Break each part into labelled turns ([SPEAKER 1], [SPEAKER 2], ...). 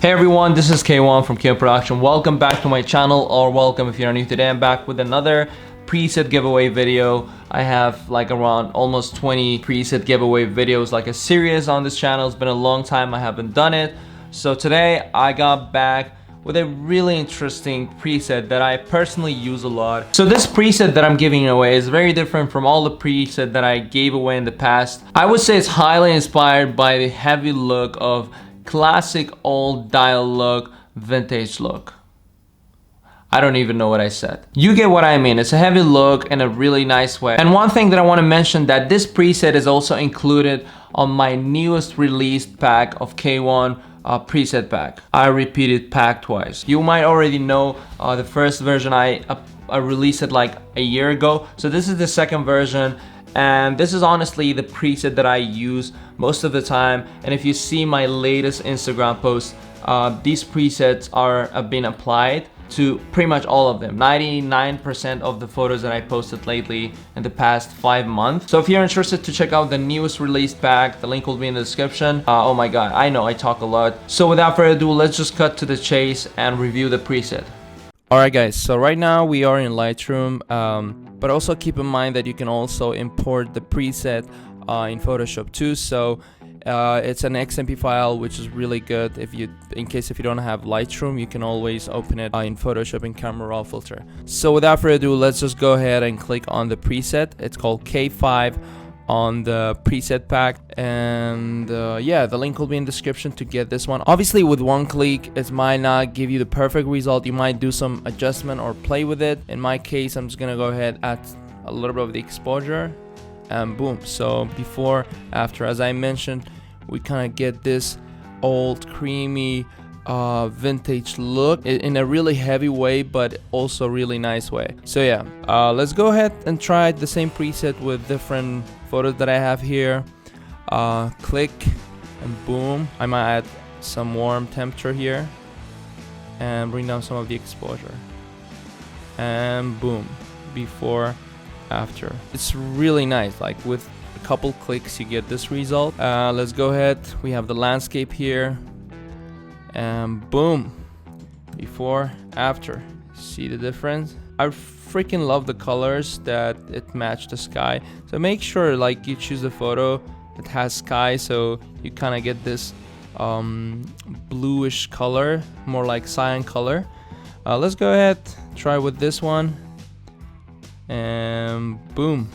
[SPEAKER 1] Hey everyone, this is Kaiwan from Kaiwan Production. Welcome back to my channel, or welcome if you're new today. I'm back with another preset giveaway video. I have like around almost 20 preset giveaway videos, like a series on this channel. It's been a long time I haven't done it. So today I got back with a really interesting preset that I personally use a lot. So this preset that I'm giving away is very different from all the preset that I gave away in the past. I would say it's highly inspired by the heavy look of classic old dial look, vintage look. I don't even know what I said. You get what I mean. It's a heavy look in a really nice way. And one thing that I want to mention, that this preset is also included on my newest released pack of Kaiwan preset pack. I repeated pack twice. You might already know the first version I released it like a year ago. So this is the second version. And this is honestly the preset that I use most of the time. And if you see my latest Instagram post, these presets have been applied to pretty much all of them. 99% of the photos that I posted lately in the past 5 months. So if you're interested to check out the newest released pack, the link will be in the description. Oh my god, I know I talk a lot. So without further ado, let's just cut to the chase and review the preset. Alright guys, so right now we are in Lightroom, but also keep in mind that you can also import the preset in Photoshop too. So it's an XMP file, which is really good. In case you don't have Lightroom, you can always open it in Photoshop in Camera Raw filter. So without further ado, let's just go ahead and click on the preset. It's called K5 on the preset pack, and yeah, the link will be in the description to get this one. Obviously with one click it might not give you the perfect result. You might do some adjustment or play with it. In my case, I'm just gonna go ahead, add a little bit of the exposure, and boom. So before, after, as I mentioned, we kind of get this old creamy vintage look in a really heavy way, but also really nice way. So yeah, let's go ahead and try the same preset with different photos that I have here. Click and boom. I might add some warm temperature here and bring down some of the exposure, and boom, before, after. It's really nice. Like with a couple clicks you get this result. Let's go ahead, we have the landscape here, and boom, before, after. See the difference? I freaking love the colors that it matched the sky. So make sure like you choose a photo that has sky, so you kind of get this bluish color, more like cyan color. Let's go ahead, try with this one, and boom,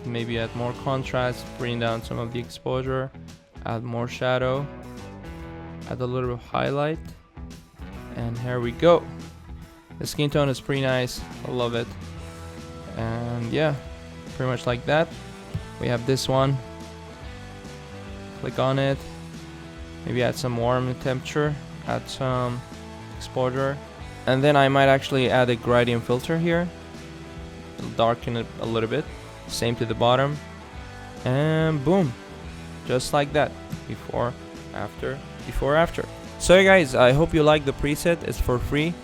[SPEAKER 1] maybe add more contrast, bring down some of the exposure, add more shadow, add a little bit of highlight, and here we go. The skin tone is pretty nice, I love it. And yeah, pretty much like that. We have this one, click on it, maybe add some warm temperature, add some exposure, and then I might actually add a gradient filter here. It'll darken it a little bit. Same to the bottom, and boom, just like that. Before, after, before, after. So hey guys, I hope you like the preset. It's for free,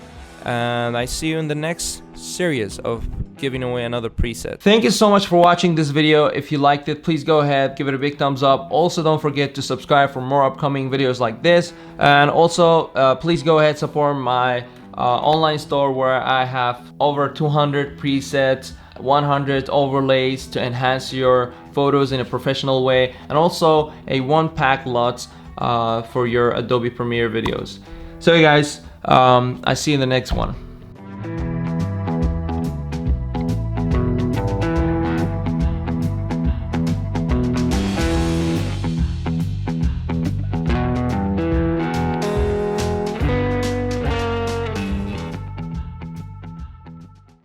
[SPEAKER 1] and I see you in the next series of giving away another preset. Thank you so much for watching this video. If you liked it, please go ahead, give it a big thumbs up. Also, don't forget to subscribe for more upcoming videos like this, and also please go ahead, support my online store where I have over 200 presets, 100 overlays to enhance your photos in a professional way, and also a one-pack LUTs for your Adobe Premiere videos. So you guys, I see you in the next one.